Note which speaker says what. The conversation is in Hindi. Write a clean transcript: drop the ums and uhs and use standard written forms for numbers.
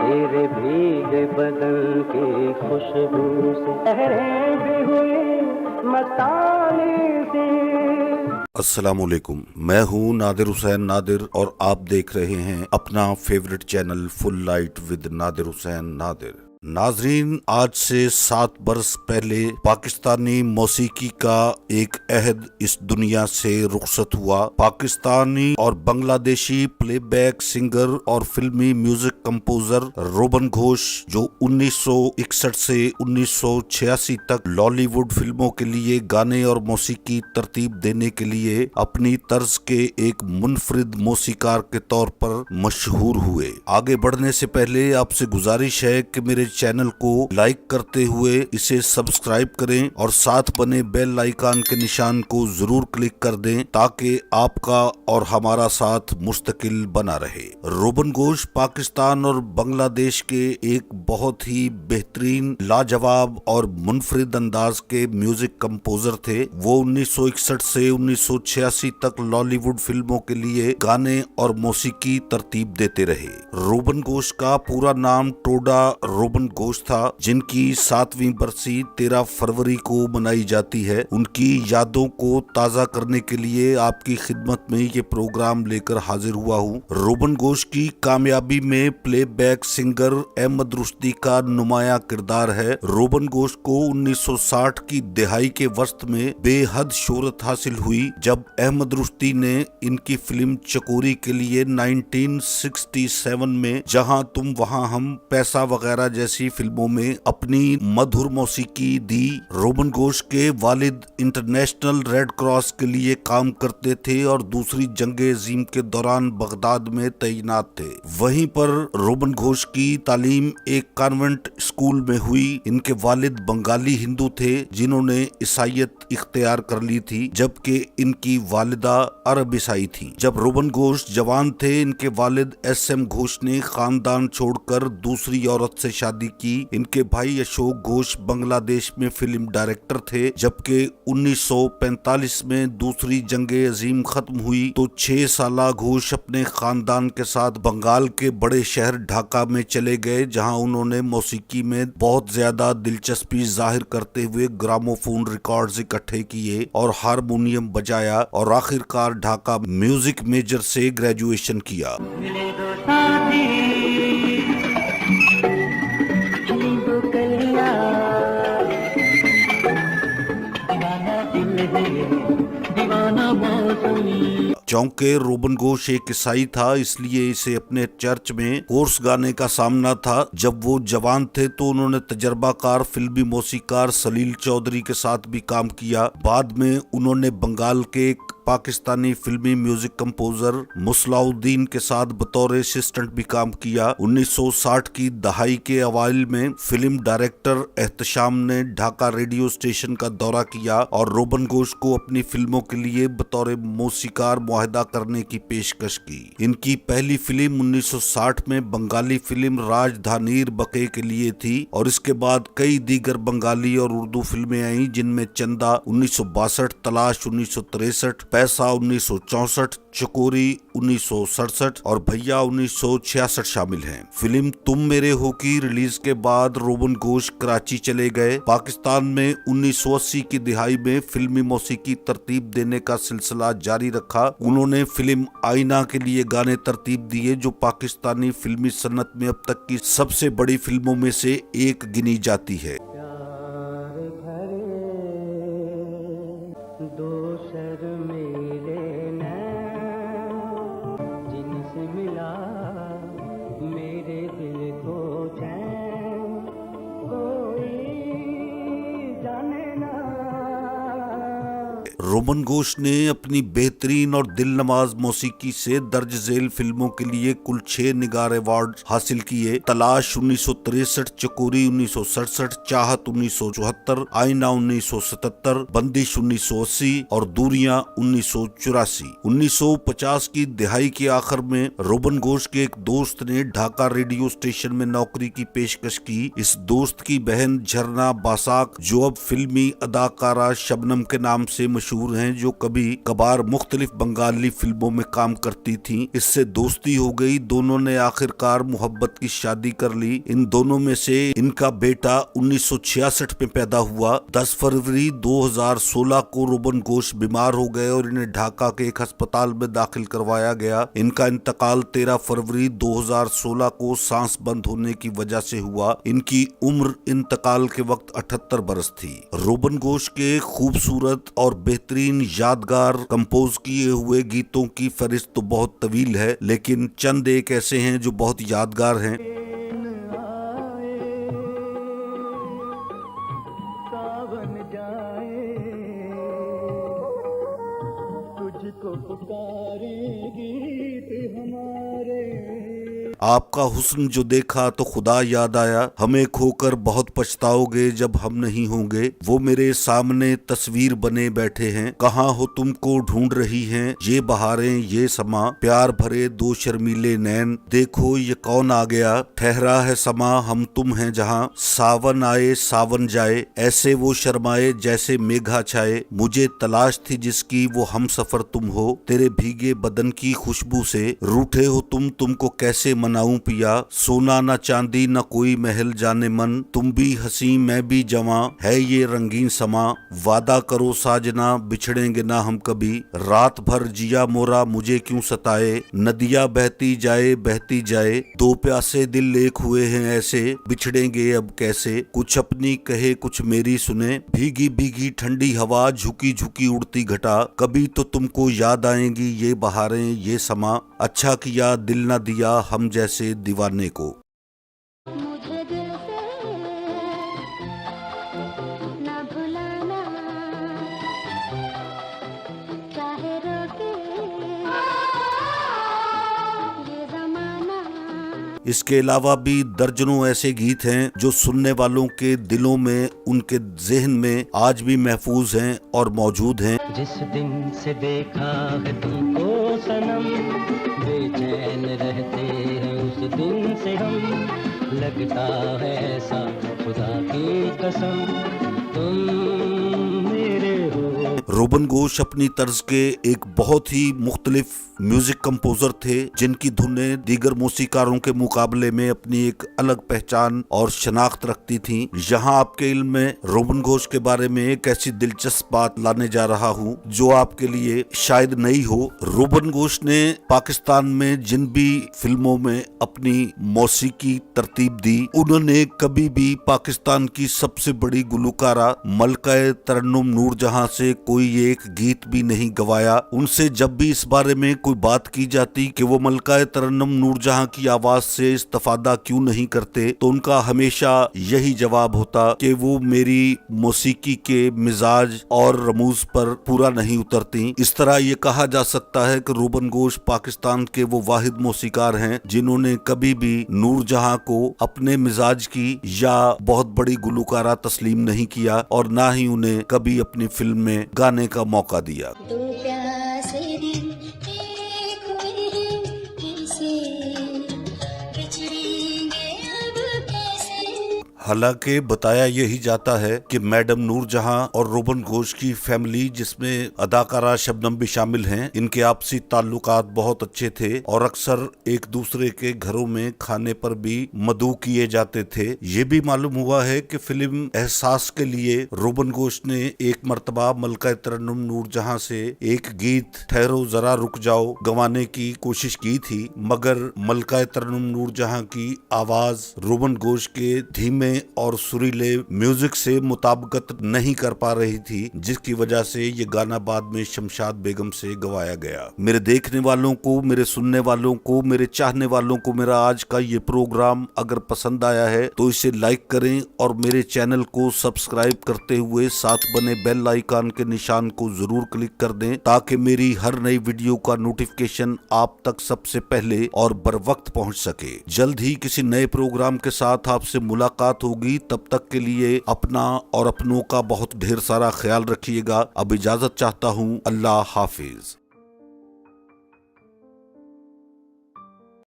Speaker 1: तेरे भीगे बदन की खुशबू से लहरें भी हुई मस्तानी सी।
Speaker 2: अस्सलामुअलैकुम, मैं हूँ नादिर हुसैन नादिर और आप देख रहे हैं अपना favourite channel full light with Nadir Hussain Nadir. नाजरीन, आज से 7 बरस पहले पाकिस्तानी मौसीकी का एक अहद इस दुनिया से रुखसत हुआ। पाकिस्तानी और बांग्लादेशी प्लेबैक सिंगर और फिल्मी म्यूजिक कंपोजर रोबन घोष, जो 1961 से 1986 तक लॉलीवुड फिल्मों के लिए गाने और मौसीकी तरतीब देने के लिए अपनी तर्ज के एक मुनफरिद मौसीकार के तौर पर मशहूर हुए। आगे बढ़ने से पहले आपसे गुजारिश है कि मेरे चैनल को लाइक करते हुए इसे सब्सक्राइब करें और साथ बने बेल आइकन के निशान को जरूर क्लिक कर दें ताकि आपका और हमारा साथ मुस्तकिल बना रहे। रोबन घोष पाकिस्तान और बांग्लादेश के एक बहुत ही बेहतरीन, लाजवाब और मुनफरिद अंदाज के म्यूजिक कंपोजर थे। वो 1961 से 1986 तक लॉलीवुड फिल्मों के लिए गाने और मौसीकी तरतीब देते रहे। रोबन घोष का पूरा नाम टोडा रोबन घोष था, जिनकी 7वीं बरसी 13 फरवरी को मनाई जाती है। उनकी यादों को ताजा करने के लिए आपकी खिदमत में ये प्रोग्राम लेकर हाजिर हुआ हूँ। रोबन घोष की कामयाबी में प्लेबैक सिंगर अहमद रुश्दी का नुमाया किरदार है। रोबन घोष को 1960 की दिहाई के वस्त में बेहद शोहरत हासिल हुई जब अहमद रुश्दी ने इनकी फिल्म चकोरी के लिए 1967 में जहां तुम वहां हम, पैसा वगैरह जैसी फिल्मों में अपनी मधुर मौसीकी दी। रोबन घोष के वालिद इंटरनेशनल रेड क्रॉस के लिए काम करते थे और दूसरी जंगे अजीम के दौरान बगदाद में तैनात थे। वहीं पर रोबन घोष की तालीम एक कॉन्वेंट स्कूल में हुई। इनके वालिद बंगाली हिंदू थे जिन्होंने ईसाईयत इख्तियार कर ली थी, जबकि इनकी वालिदा अरब ईसाई थी। जब रोबन घोष जवान थे, इनके वालिद SM घोष ने खानदान छोड़कर दूसरी औरत से शादी की। इनके भाई अशोक घोष बांग्लादेश में फिल्म डायरेक्टर थे। जबकि 1945 में दूसरी जंगे अजीम खत्म हुई तो 6 साला घोष अपने खानदान के साथ बंगाल के बड़े शहर ढाका में चले गए, जहां उन्होंने मौसीकी में बहुत ज्यादा दिलचस्पी जाहिर करते हुए ग्रामोफोन रिकॉर्ड्स इकट्ठे किए और हारमोनियम बजाया और आखिरकार ढाका म्यूजिक मेजर से ग्रेजुएशन किया। चौंके रोबन घोष एक ईसाई था, इसलिए इसे अपने चर्च में कोर्स गाने का सामना था। जब वो जवान थे तो उन्होंने तजर्बाकार फिल्मी मौसीकार सलील चौधरी के साथ भी काम किया। बाद में उन्होंने बंगाल के पाकिस्तानी फिल्मी म्यूजिक कंपोजर मुसलाउद्दीन के साथ बतौर असिस्टेंट भी काम किया। 1960 की दहाई के अवाइल में फिल्म डायरेक्टर एहतशाम ने ढाका रेडियो स्टेशन का दौरा किया और रोबन घोष को अपनी फिल्मों के लिए बतौर मौसीकार मुआहदा करने की पेशकश की। इनकी पहली फिल्म 1960 में बंगाली फिल्म राजधानीर बके के लिए थी और इसके बाद कई दीगर बंगाली और उर्दू फिल्में आईं, जिनमें चंदा 1962, तलाश 1963, पैसा 1964, चकोरी 1967 और भैया 1966 शामिल हैं। फिल्म तुम मेरे हो की रिलीज के बाद रोबन घोष कराची चले गए। पाकिस्तान में 1980 की दिहाई में फिल्मी मौसीकी तरतीब देने का सिलसिला जारी रखा। उन्होंने फिल्म आईना के लिए गाने तरतीब दिए, जो पाकिस्तानी फिल्मी सन्नत में अब तक की सबसे बड़ी फिल्मों में से एक गिनी जाती है। रोबन घोष ने अपनी बेहतरीन और दिलनवाज मौसीकी से दर्ज झेल फिल्मों के लिए कुल 6 निगार अवार्ड हासिल किए। तलाश 1963, चकोरी 1967, चाहत 1974, आईना 1977, बंदिश 1980 और दूरियां 1984। 1950 की दिहाई के आखिर में रोबन घोष के एक दोस्त ने ढाका रेडियो स्टेशन में नौकरी की पेशकश की। इस दोस्त की बहन झरना बासाक, जो अब फिल्मी अदाकारा शबनम के नाम से मशहूर मशहूर हैं जो कभी कभार मुख्तलिफ बंगाली फिल्मों में काम करती थीं। इससे दोस्ती हो गई, दोनों ने आखिरकार मोहब्बत की शादी कर ली। इन दोनों में से इनका बेटा 1966 में पैदा हुआ। 10 फरवरी 2016 को रोबन घोष बीमार हो गए और इन्हें ढाका के एक अस्पताल में दाखिल करवाया गया। इनका इंतकाल 13 फरवरी 2016 को सांस बंद होने की वजह से हुआ। इनकी उम्र इंतकाल के वक्त 78 बरस थी। रोबन घोष के खूबसूरत और बेहतरीन यादगार कंपोज किए हुए गीतों की फहरिस्त तो बहुत तवील है, लेकिन चंद एक ऐसे हैं जो बहुत यादगार हैं।
Speaker 1: सावन जाए, तुझको पुकारे गीत हमारे।
Speaker 2: आपका हुस्न जो देखा तो खुदा याद आया, हमें खोकर बहुत पछताओगे जब हम नहीं होंगे। वो मेरे सामने तस्वीर बने बैठे हैं, कहाँ हो तुमको ढूंढ रही हैं ये बहारें ये समा। प्यार भरे दो शर्मीले नैन, देखो ये कौन आ गया। ठहरा है समा हम तुम हैं जहाँ, सावन आए सावन जाए। ऐसे वो शर्माए जैसे मेघा छाए, मुझे तलाश थी जिसकी वो हम सफर तुम हो। तेरे भीगे बदन की खुशबू से रूठे हो तुमको कैसे मनाऊं पिया। सोना न चांदी न कोई महल जाने मन, तुम भी हंसी मैं भी जवां है ये रंगीन समा। वादा करो साजना बिछड़ेंगे ना हम कभी, रात भर जिया मोरा मुझे क्यों सताए। नदियाँ बहती जाए दो प्यासे दिल एक हुए हैं ऐसे, बिछड़ेंगे अब कैसे। कुछ अपनी कहे कुछ मेरी सुने, भीगी भीगी ठंडी हवा झुकी झुकी उड़ती घटा। कभी तो तुमको याद आएंगी ये बहारें ये समा, अच्छा किया दिल न दिया हम जैसे दीवाने को।
Speaker 3: मुझे दिल से ना भुलाना, चाहे रोके ये ज़माना।
Speaker 2: इसके अलावा भी दर्जनों ऐसे गीत हैं जो सुनने वालों के दिलों में, उनके ज़हन में आज भी महफूज हैं और मौजूद हैं।
Speaker 1: जिस दिन से देखा है तुमको सनम, बेचैन रहते हैं उस दिन से हम। लगता है ऐसा खुदा की कसम, तुम मेरे हो।
Speaker 2: रोबन घोष अपनी तर्ज के एक बहुत ही मुख्तलिफ म्यूजिक कंपोजर थे, जिनकी धुनें दीगर मौसीकारों के मुकाबले में अपनी एक अलग पहचान और शनाख्त रखती थीं। यहाँ आपके इल्म में रोबन घोष के बारे में एक ऐसी दिलचस्प बात लाने जा रहा हूँ जो आपके लिए शायद नई हो। रोबन घोष ने पाकिस्तान में जिन भी फिल्मों में अपनी मौसीकी तरतीब दी, उन्होंने कभी भी पाकिस्तान की सबसे बड़ी गुलकारा मलकाए तरन्नुम नूरजहां से कोई एक गीत भी नहीं गवाया। उनसे जब भी इस बारे में कोई बात की जाती कि वो मलकाए तरन्नुम नूरजहां की आवाज से इस्तेफादा क्यों नहीं करते, तो उनका हमेशा यही जवाब होता कि वो मेरी मौसीकी के मिजाज और रमूज पर पूरा नहीं उतरती। इस तरह ये कहा जा सकता है कि रोबन घोष पाकिस्तान के वो वाहिद मौसीकार हैं जिन्होंने कभी भी नूरजहां को अपने मिजाज की या बहुत बड़ी गुलकारा तस्लीम नहीं किया और ना ही उन्हें कभी अपनी फिल्म में गाने का मौका दिया।
Speaker 3: दो प्यासे दिल एक हुए हैं कैसे, बिछड़ेंगे अब कैसे।
Speaker 2: हालांकि बताया यही जाता है कि मैडम नूरजहां और रोबन घोष की फैमिली, जिसमें अदाकारा शबनम भी शामिल हैं, इनके आपसी ताल्लुकात बहुत अच्छे थे और अक्सर एक दूसरे के घरों में खाने पर भी मदऊ किए जाते थे। ये भी मालूम हुआ है कि फिल्म एहसास के लिए रोबन घोष ने एक मर्तबा मलका तरन्नुम नूरजहां से एक गीत ठहरो जरा रुक जाओ गवाने की कोशिश की थी, मगर मलका तरन्नुम नूरजहां की आवाज रोबन घोष के धीमे और सुरीले म्यूजिक से मुताबिकत नहीं कर पा रही थी, जिसकी वजह से ये गाना बाद में शमशाद बेगम से गवाया गया। मेरे देखने वालों को, मेरे सुनने वालों को, मेरे चाहने वालों को मेरा आज का ये प्रोग्राम अगर पसंद आया है तो इसे लाइक करें और मेरे चैनल को सब्सक्राइब करते हुए साथ बने बेल आइकन के निशान को जरूर क्लिक कर दें, ताकि मेरी हर नई वीडियो का नोटिफिकेशन आप तक सबसे पहले और बर वक्त पहुँच सके। जल्द ही किसी नए प्रोग्राम के साथ आपसे मुलाकात होगी। तब तक के लिए अपना और अपनों का बहुत ढेर सारा ख्याल रखिएगा। अब इजाजत चाहता हूँ। अल्लाह हाफिज।